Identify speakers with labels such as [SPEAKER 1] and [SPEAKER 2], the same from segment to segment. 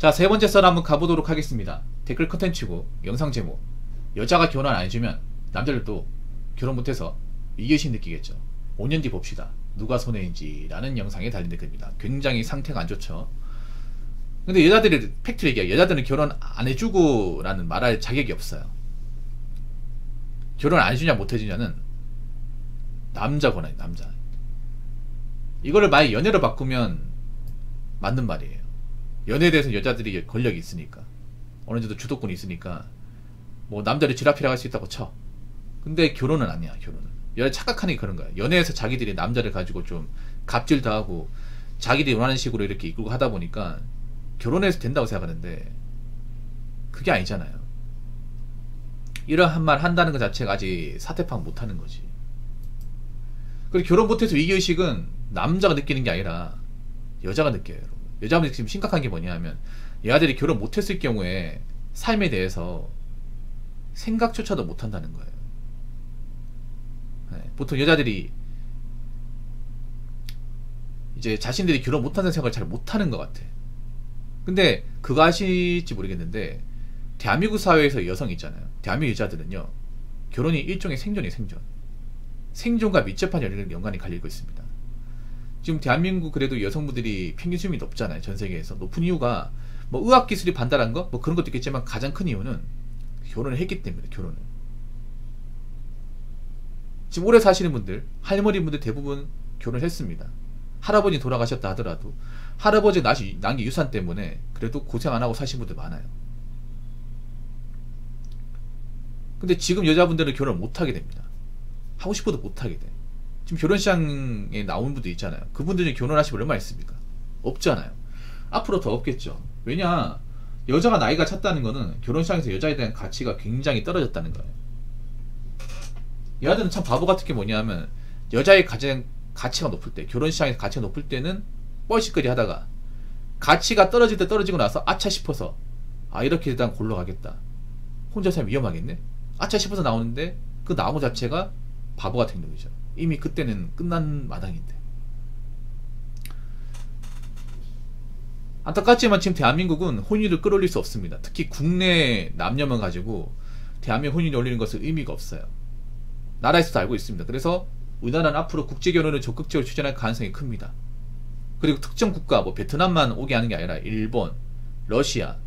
[SPEAKER 1] 자, 세 번째 썰 한번 가보도록 하겠습니다. 댓글 컨텐츠고 영상 제목, 여자가 결혼 안 해주면 남자들도 결혼 못해서 이겨심 느끼겠죠. 5년 뒤 봅시다. 누가 손해인지 라는 영상에 달린 댓글입니다. 굉장히 상태가 안 좋죠. 근데 여자들이 팩트를 얘기해요. 여자들은 결혼 안 해주고 라는 말할 자격이 없어요. 결혼 안 해주냐 못 해주냐는 남자 권한이에요. 남자. 이거를 만약 연애로 바꾸면 맞는 말이에요. 연애에 대해서 여자들이 권력이 있으니까, 어느 정도 주도권이 있으니까 뭐 남자를 지라피라고 할 수 있다고 쳐. 근데 결혼은 아니야. 결혼은 여자 착각하니 그런 거야. 연애에서 자기들이 남자를 가지고 좀 갑질도 하고 자기들이 원하는 식으로 이렇게 이끌고 하다 보니까 결혼해서 된다고 생각하는데 그게 아니잖아요. 이러한 말 한다는 것 자체가 아직 사태 파악 못하는 거지. 그리고 결혼 못해서 위기의식은 남자가 느끼는 게 아니라 여자가 느껴요. 여러분. 여자분들이 지금 심각한 게 뭐냐 하면 여자들이 결혼 못했을 경우에 삶에 대해서 생각조차도 못한다는 거예요. 네, 보통 여자들이 이제 자신들이 결혼 못한다는 생각을 잘 못하는 것 같아. 근데 그거 아실지 모르겠는데 대한민국 사회에서 여성 있잖아요. 대한민국 여자들은요, 결혼이 일종의 생존이에요. 생존과 밀접한 연관이 갈리고 있습니다. 지금 대한민국 그래도 여성분들이 평균 수명이 높잖아요. 전 세계에서 높은 이유가 뭐 의학기술이 발달한 거 뭐 그런 것도 있겠지만 가장 큰 이유는 결혼을 했기 때문에. 결혼을 지금 오래 사시는 분들, 할머니분들 대부분 결혼을 했습니다. 할아버지 돌아가셨다 하더라도 할아버지 남긴 유산 때문에 그래도 고생 안 하고 사신 분들 많아요. 근데 지금 여자분들은 결혼을 못 하게 됩니다. 하고 싶어도 못 하게 돼. 지금 결혼시장에 나온 분들 있잖아요. 그분들이 결혼하시면 얼마 있습니까? 없잖아요. 앞으로 더 없겠죠. 왜냐, 여자가 나이가 찼다는 거는 결혼시장에서 여자에 대한 가치가 굉장히 떨어졌다는 거예요. 여자들은 참 바보 같은 게 뭐냐 하면 여자의 가장 가치가 높을 때, 결혼시장에서 가치가 높을 때는 뻘짓거리 하다가 가치가 떨어질 때 떨어지고 나서 아차 싶어서 아, 이렇게 일단 골로 가겠다, 혼자 살면 위험하겠네, 아차 싶어서 나오는데 그 나온 것 자체가 바보 같은 놈이죠. 이미 그때는 끝난 마당인데. 안타깝지만 지금 대한민국은 혼인을 끌어올릴 수 없습니다. 특히 국내 남녀만 가지고 대한민국 혼인을 올리는 것은 의미가 없어요. 나라에서도 알고 있습니다. 그래서 우리나라는 앞으로 국제결혼을 적극적으로 추진할 가능성이 큽니다. 그리고 특정 국가, 뭐 베트남만 오게 하는 게 아니라 일본, 러시아,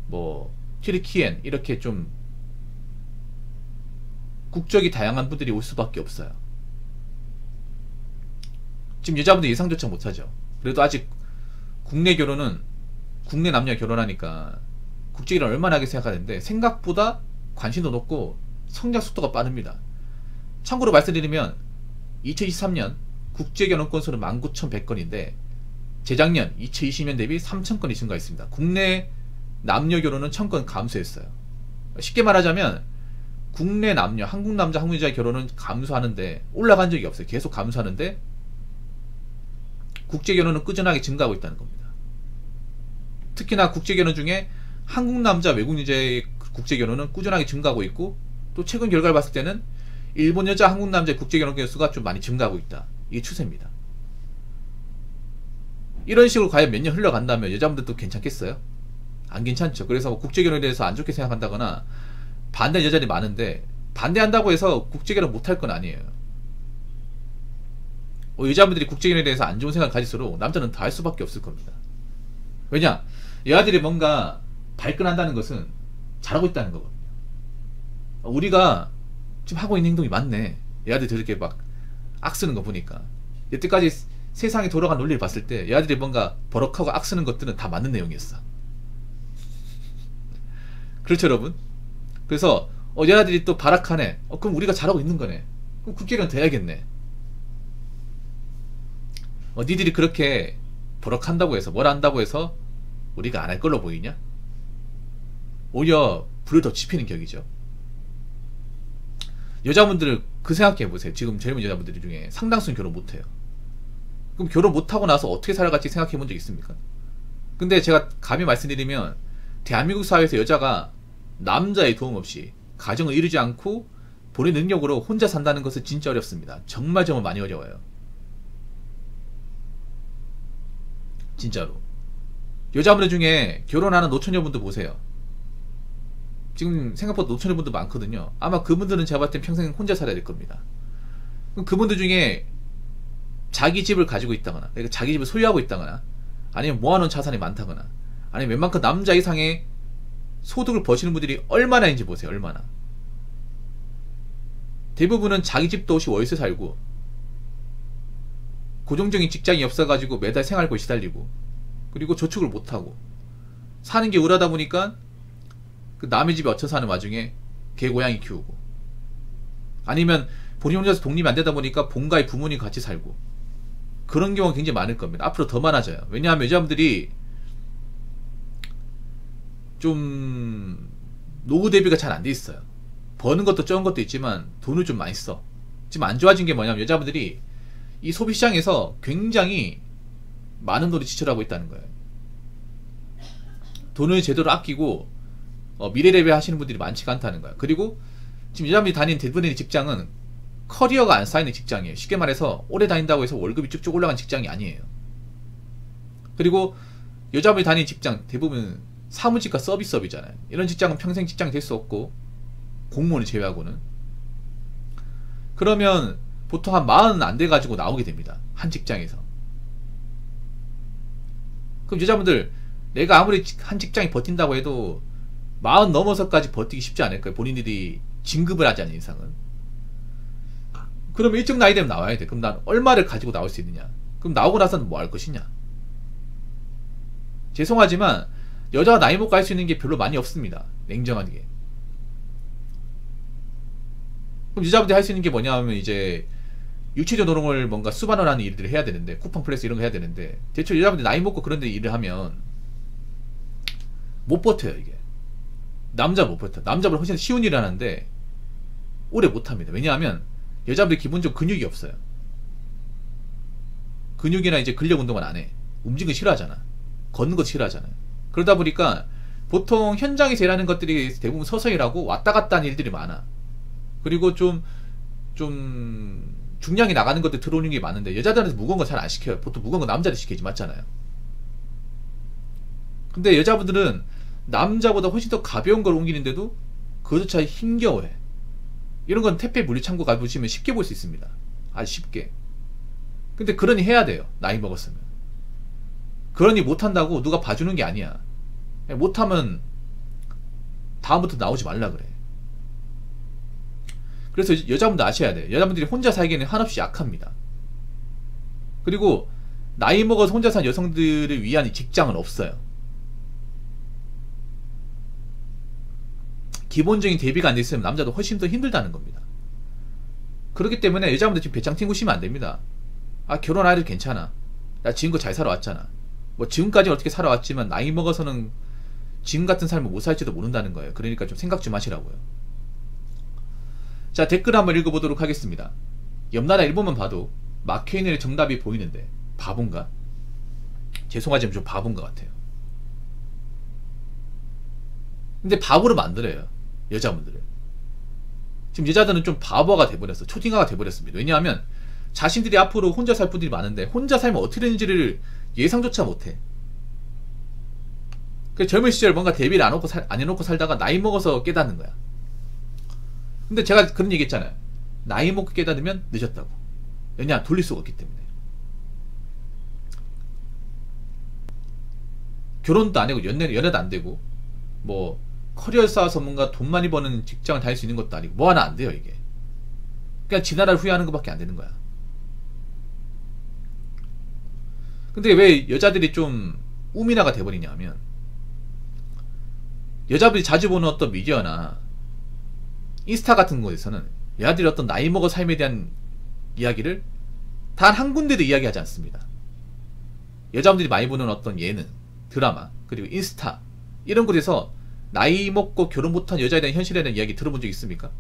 [SPEAKER 1] 뭐 튀르키예, 이렇게 좀 국적이 다양한 분들이 올 수밖에 없어요. 지금 여자분들 예상조차 못하죠. 그래도 아직 국내 결혼은, 국내 남녀 결혼하니까 국제결혼 얼마나 하게 생각하는데 생각보다 관심도 높고 성장 속도가 빠릅니다. 참고로 말씀드리면 2023년 국제결혼 건수는 19,100건인데 재작년 2020년 대비 3,000건이 증가했습니다. 국내 남녀 결혼은 1,000건 감소했어요. 쉽게 말하자면 국내 남녀, 한국 남자, 한국 여자의 결혼은 감소하는데 올라간 적이 없어요. 계속 감소하는데 국제결혼은 꾸준하게 증가하고 있다는 겁니다. 특히나 국제결혼 중에 한국 남자, 외국 여자의 국제결혼은 꾸준하게 증가하고 있고, 또 최근 결과를 봤을 때는 일본 여자, 한국 남자의 국제결혼 건수가 좀 많이 증가하고 있다. 이게 추세입니다. 이런 식으로 과연 몇 년 흘러간다면 여자분들도 괜찮겠어요? 안 괜찮죠. 그래서 국제결혼에 대해서 안 좋게 생각한다거나 반대 여자들이 많은데, 반대한다고 해서 국제결혼 못할 건 아니에요. 여자분들이 국제결혼에 대해서 안 좋은 생각을 가질수록 남자는 다 할 수밖에 없을 겁니다. 왜냐, 여자들이 뭔가 발끈한다는 것은 잘하고 있다는 거거든요. 우리가 지금 하고 있는 행동이 맞네, 여자들이 저렇게 막 악쓰는 거 보니까. 여태까지 세상에 돌아간 논리를 봤을 때 여자들이 뭔가 버럭하고 악쓰는 것들은 다 맞는 내용이었어. 그렇죠 여러분? 그래서 여자들이 또 발악하네. 그럼 우리가 잘하고 있는 거네. 그럼 국제결혼 돼야겠네. 니들이 그렇게 버럭한다고 해서, 뭘 한다고 해서 우리가 안 할 걸로 보이냐? 오히려 불을 더 지피는 격이죠. 여자분들 그 생각해보세요. 지금 젊은 여자분들 중에 상당수는 결혼 못해요. 그럼 결혼 못하고 나서 어떻게 살아갈지 생각해본 적 있습니까? 근데 제가 감히 말씀드리면 대한민국 사회에서 여자가 남자의 도움 없이 가정을 이루지 않고 본인 능력으로 혼자 산다는 것은 진짜 어렵습니다. 정말 많이 어려워요. 진짜로. 여자분들 중에 결혼하는 노처녀분들 보세요. 지금 생각보다 노처녀분들 많거든요. 아마 그분들은 제가 봤을 땐 평생 혼자 살아야 될 겁니다. 그럼 그분들 중에 자기 집을 가지고 있다거나, 그러니까 자기 집을 소유하고 있다거나, 아니면 모아놓은 자산이 많다거나, 아니면 웬만큼 남자 이상의 소득을 버시는 분들이 얼마나 있는지 보세요. 얼마나. 대부분은 자기 집도 없이 월세 살고, 고정적인 직장이 없어가지고 매달 생활고에 시달리고, 그리고 저축을 못하고, 사는 게 우울하다 보니까 그 남의 집에 얹혀 사는 와중에 개 고양이 키우고, 아니면 본인 혼자서 독립이 안 되다 보니까 본가에 부모님 같이 살고, 그런 경우가 굉장히 많을 겁니다. 앞으로 더 많아져요. 왜냐하면 여자분들이 좀 노후 대비가 잘 안 돼 있어요. 버는 것도 적은 것도 있지만 돈을 좀 많이 써. 지금 안 좋아진 게 뭐냐면 여자분들이 이 소비시장에서 굉장히 많은 돈을 지출하고 있다는 거예요. 돈을 제대로 아끼고 미래 대비하시는 분들이 많지가 않다는 거예요. 그리고 지금 여자분들이 다니는 대부분의 직장은 커리어가 안 쌓이는 직장이에요. 쉽게 말해서 오래 다닌다고 해서 월급이 쭉쭉 올라가는 직장이 아니에요. 그리고 여자분이 다니는 직장 대부분 사무직과 서비스업이잖아요. 이런 직장은 평생 직장이 될 수 없고, 공무원을 제외하고는. 그러면 보통 한 40은 안 돼가지고 나오게 됩니다. 한 직장에서. 그럼 여자분들, 내가 아무리 한 직장이 버틴다고 해도 40 넘어서까지 버티기 쉽지 않을 거예요. 본인들이 진급을 하지 않는 이상은. 그러면 일정 나이 되면 나와야 돼. 그럼 난 얼마를 가지고 나올 수 있느냐? 그럼 나오고 나서는 뭐 할 것이냐? 죄송하지만 여자가 나이 먹고 할 수 있는 게 별로 많이 없습니다. 냉정하게. 그럼 여자분들이 할 수 있는 게 뭐냐 하면 이제 유치원 노동을 뭔가 수반을 하는 일들을 해야 되는데, 쿠팡 플러스 이런 거 해야 되는데, 대체 여자분들이 나이 먹고 그런 데 일을 하면 못 버텨요. 이게 남자 못 버텨. 남자보다 훨씬 쉬운 일을 하는데 오래 못 합니다. 왜냐하면 여자분들이 기본적으로 근육이 없어요. 근육이나 이제 근력 운동은 안 해. 움직이는 거 싫어하잖아. 걷는 거 싫어하잖아요. 그러다 보니까 보통 현장에서 일하는 것들이 대부분 서서 일하고 왔다 갔다 하는 일들이 많아. 그리고 좀 중량이 나가는 것들 들어오는 게 많은데, 여자들한테 무거운 거 잘 안 시켜요. 보통 무거운 거 남자들 시키지, 맞잖아요. 근데 여자분들은 남자보다 훨씬 더 가벼운 걸 옮기는데도 그것조차 힘겨워해. 이런 건 택배 물류창고 가보시면 쉽게 볼 수 있습니다. 아주 쉽게. 근데 그러니 해야 돼요. 나이 먹었으면. 그러니 못한다고 누가 봐주는 게 아니야. 못하면 다음부터 나오지 말라 그래. 그래서 여자분들 아셔야 돼요. 여자분들이 혼자 살기에는 한없이 약합니다. 그리고 나이 먹어서 혼자 사는 여성들을 위한 직장은 없어요. 기본적인 대비가 안 돼 있으면 남자도 훨씬 더 힘들다는 겁니다. 그렇기 때문에 여자분들 지금 배짱 튕구시면 안 됩니다. 아, 결혼해도 괜찮아. 나 지금껏 잘 살아왔잖아. 뭐 지금까지 어떻게 살아왔지만 나이 먹어서는 지금 같은 삶을 못 살지도 모른다는 거예요. 그러니까 좀 생각 좀 하시라고요. 자, 댓글 한번 읽어보도록 하겠습니다. 옆나라 일본만 봐도 막혀있는 정답이 보이는데 바본가? 죄송하지만 좀 바본 것 같아요. 근데 바보로 만들어요. 여자분들을. 지금 여자들은 좀 바보가 돼버렸어. 초딩화가 돼버렸습니다. 왜냐하면 자신들이 앞으로 혼자 살 분들이 많은데 혼자 살면 어떻게 되는지를 예상조차 못해. 그 젊은 시절 뭔가 대비를 안 해놓고 살다가 나이 먹어서 깨닫는 거야. 근데 제가 그런 얘기 했잖아요. 나이 먹고 깨닫으면 늦었다고. 왜냐? 돌릴 수가 없기 때문에. 결혼도 안 하고 연애도 안 되고 뭐 커리어 쌓아서 뭔가 돈 많이 버는 직장을 다닐 수 있는 것도 아니고 뭐 하나 안 돼요 이게. 그냥 지나라를 후회하는 것밖에 안 되는 거야. 근데 왜 여자들이 좀 우미나가 돼버리냐 하면, 여자들이 자주 보는 어떤 미디어나 인스타 같은 곳에서는 여자들이 어떤 나이 먹어 삶에 대한 이야기를 단 한 군데도 이야기하지 않습니다. 여자분들이 많이 보는 어떤 예능, 드라마, 그리고 인스타 이런 곳에서 나이 먹고 결혼 못한 여자에 대한 현실에 대한 이야기 들어본 적 있습니까?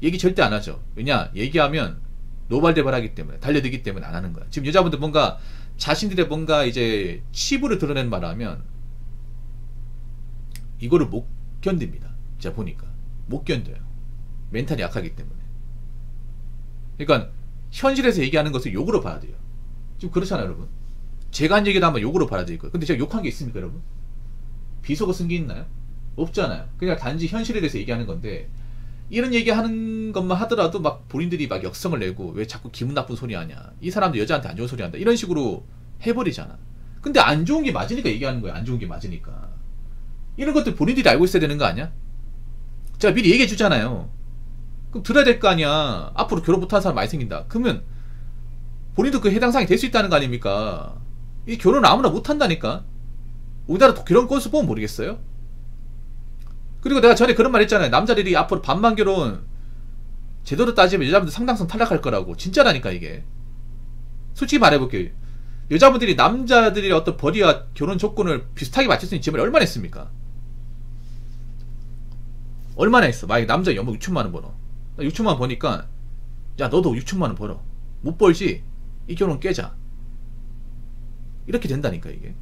[SPEAKER 1] 얘기 절대 안 하죠. 왜냐? 얘기하면 노발대발하기 때문에, 달려들기 때문에 안 하는 거야. 지금 여자분들 뭔가 자신들의 뭔가 이제 치부를 드러내는 말을 하면 이거를 못 견딥니다. 제가 보니까 못 견뎌요. 멘탈이 약하기 때문에. 그러니까 현실에서 얘기하는 것을 욕으로 봐야 돼요. 지금 그렇잖아요, 여러분. 제가 한 얘기도 한번 욕으로 받아들일 거예요. 근데 제가 욕한 게 있습니까, 여러분? 비속어 쓴 게 있나요? 없잖아요. 그냥 단지 현실에 대해서 얘기하는 건데, 이런 얘기하는 것만 하더라도 막 본인들이 막 역성을 내고 왜 자꾸 기분 나쁜 소리 하냐, 이 사람도 여자한테 안 좋은 소리 한다, 이런 식으로 해버리잖아. 근데 안 좋은 게 맞으니까 얘기하는 거야. 안 좋은 게 맞으니까. 이런 것들 본인들이 알고 있어야 되는 거 아니야? 제가 미리 얘기해 주잖아요. 그럼 들어야 될 거 아니야. 앞으로 결혼 못하는 사람 많이 생긴다. 그러면 본인도 그 해당 사항이 될 수 있다는 거 아닙니까? 이 결혼 아무나 못한다니까. 우리나라 결혼 건수 보면 모르겠어요? 그리고 내가 전에 그런 말 했잖아요. 남자들이 앞으로 반만 결혼 제대로 따지면 여자분들 상당성 탈락할 거라고. 진짜라니까 이게. 솔직히 말해볼게요. 여자분들이 남자들의 어떤 벌이와 결혼 조건을 비슷하게 맞출 수 있는 질문을 얼마나 했습니까? 얼마나 했어? 만약에 남자 연봉 6천만원 벌어. 6천만원 버니까 야 너도 6천만원 벌어. 못 벌지? 이 결혼 깨자. 이렇게 된다니까 이게.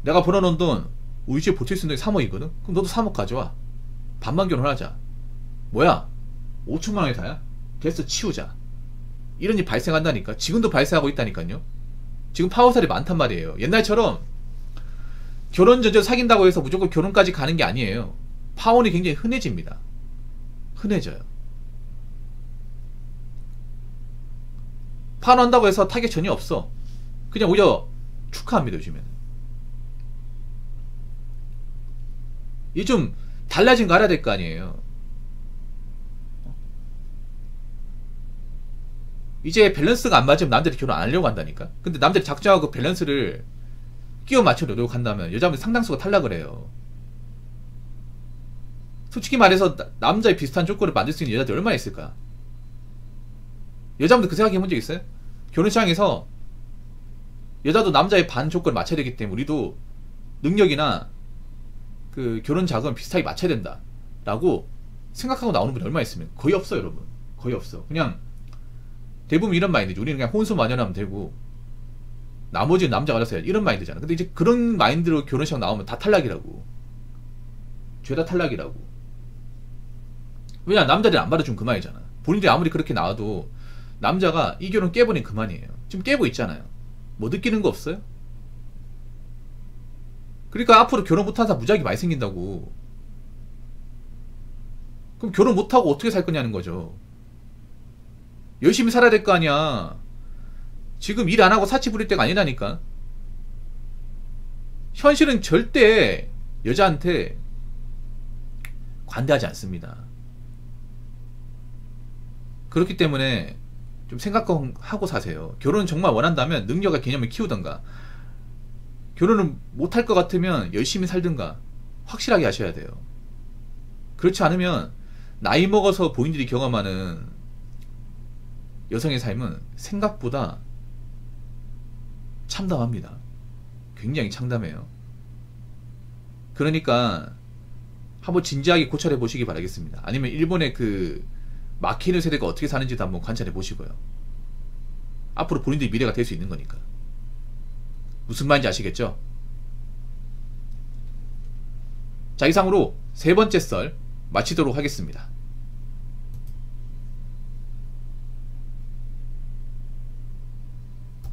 [SPEAKER 1] 내가 벌어놓은 돈 우리 집에 보탤 수 있는 돈이 3억이거든? 그럼 너도 3억 가져와. 반만 결혼하자. 뭐야? 5천만원이 다야? 됐어, 치우자. 이런 일 발생한다니까. 지금도 발생하고 있다니까요. 지금 파워살이 많단 말이에요. 옛날처럼 결혼 전제 사귄다고 해서 무조건 결혼까지 가는 게 아니에요. 파혼이 굉장히 흔해집니다. 흔해져요. 파혼한다고 해서 타격 전혀 없어. 그냥 오히려 축하합니다, 요즘에는. 이게 좀 달라진 거 알아야 될 거 아니에요. 이제 밸런스가 안 맞으면 남자들이 결혼 안 하려고 한다니까. 근데 남자들이 작정하고 밸런스를 끼워 맞춰 노력한다면 여자분들 상당수가 탈락을 해요. 솔직히 말해서 남자의 비슷한 조건을 만들 수 있는 여자들이 얼마나 있을까? 여자분들 그 생각해 본 적 있어요? 결혼 시장에서 여자도 남자의 반 조건을 맞춰야 되기 때문에 우리도 능력이나 그 결혼 자금을 비슷하게 맞춰야 된다 라고 생각하고 나오는 분이 얼마나 있으면 거의 없어요, 여러분. 거의 없어. 그냥 대부분 이런 마인드죠. 우리는 그냥 혼수만연하면 되고 나머지는 남자가 알아서 해야지, 이런 마인드잖아. 근데 이제 그런 마인드로 결혼식 나오면 다 탈락이라고. 죄다 탈락이라고. 왜냐, 남자들이 안 받아주면 그만이잖아. 본인들이 아무리 그렇게 나와도 남자가 이 결혼 깨버리면 그만이에요. 지금 깨고 있잖아요. 뭐 느끼는 거 없어요? 그러니까 앞으로 결혼 못하는 사람 무지하게 많이 생긴다고. 그럼 결혼 못하고 어떻게 살 거냐는 거죠. 열심히 살아야 될 거 아니야. 지금 일 안 하고 사치 부릴 때가 아니라니까. 현실은 절대 여자한테 관대하지 않습니다. 그렇기 때문에 좀 생각하고 사세요. 결혼은 정말 원한다면 능력과 개념을 키우던가, 결혼을 못할 것 같으면 열심히 살든가 확실하게 하셔야 돼요. 그렇지 않으면 나이 먹어서 본인들이 경험하는 여성의 삶은 생각보다 참담합니다. 굉장히 참담해요. 그러니까 한번 진지하게 고찰해 보시기 바라겠습니다. 아니면 일본의 그 막히는 세대가 어떻게 사는지도 한번 관찰해 보시고요. 앞으로 본인들이 미래가 될 수 있는 거니까. 무슨 말인지 아시겠죠? 자, 이상으로 세 번째 썰 마치도록 하겠습니다.